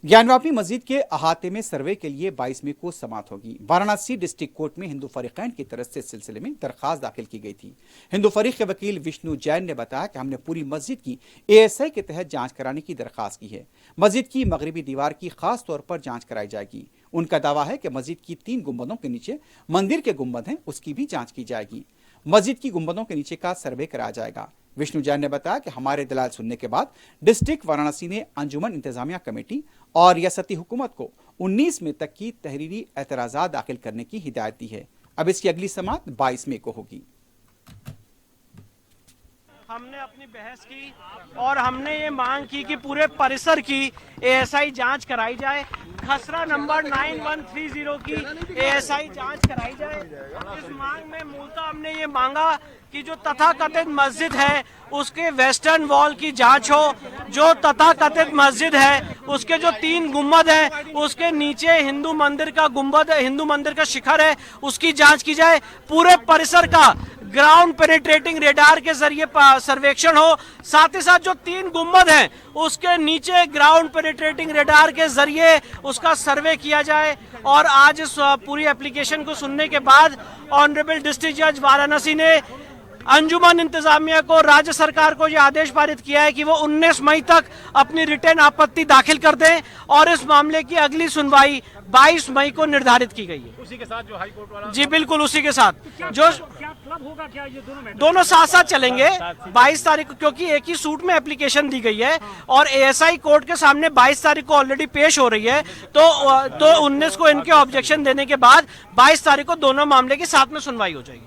ज्ञानवापी मस्जिद के अहाते में सर्वे के लिए 22 मई को समाअत होगी। वाराणसी डिस्ट्रिक्ट कोर्ट में हिंदू फरीकैन की तरफ से इस सिलसिले में दरखास्त दाखिल की गई थी। हिंदू फरीक के वकील विष्णु जैन ने बताया कि हमने पूरी मस्जिद की ASI के तहत जांच कराने की दरखास्त की है। मस्जिद की मगरिबी दीवार की खास तौर पर जांच कराई जाएगी। उनका दावा है कि मस्जिद की 3 गुंबदों के नीचे मंदिर के गुंबद हैं, उसकी भी जांच की जाएगी। मस्जिद की गुंबदों के नीचे का सर्वे कराया जाएगा। विष्णु जैन ने बताया कि हमारे दलाल सुनने के बाद डिस्ट्रिक्ट वाराणसी ने अंजुमन इंतजामिया कमेटी और रियासती हुकूमत को 19 मई तक की तहरीरी एतराज़ात दाखिल करने की हिदायत दी है। अब इसकी अगली समाअत 22 मई को होगी। हमने अपनी बहस की और हमने ये मांग की कि पूरे परिसर की ASI जांच कराई जाए। खसरा नंबर 9130 की ASI जांच कराई जाए। इस मांग में मूलतः हमने ये मांगा कि जो तथाकथित मस्जिद है उसके वेस्टर्न वॉल की जांच हो। जो तथाकथित मस्जिद है उसके जो 3 गुंबद हैं उसके नीचे हिंदू मंदिर का गुंबद, हिंदू मंदिर का शिखर है, उसकी जांच की जाए। पूरे परिसर का ग्राउंड पेनिट्रेटिंग रेडार के जरिए सर्वेक्षण हो। साथ ही साथ जो 3 गुंबद हैं उसके नीचे ग्राउंड पेनिट्रेटिंग रेडार के जरिए उसका सर्वे किया जाए। और आज इस पूरी एप्लीकेशन को सुनने के बाद ऑनरेबल डिस्ट्रिक्ट जज वाराणसी ने अंजुमन इंतजामिया को, राज्य सरकार को यह आदेश पारित किया है कि वो 19 मई तक अपनी रिटर्न आपत्ति दाखिल कर दें और इस मामले की अगली सुनवाई 22 मई को निर्धारित की गई है। उसी के साथ जो हाई कोर्ट वाला, जी बिल्कुल उसी के साथ। जो क्या क्लब होगा, क्या ये दोनों साथ साथ चलेंगे 22 तारीख को, क्योंकि एक ही सूट में एप्लीकेशन दी गई है और ASI कोर्ट के सामने 22 तारीख को ऑलरेडी पेश हो रही है। तो 19 को इनके ऑब्जेक्शन देने के बाद 22 तारीख को दोनों मामले की साथ में सुनवाई हो जाएगी।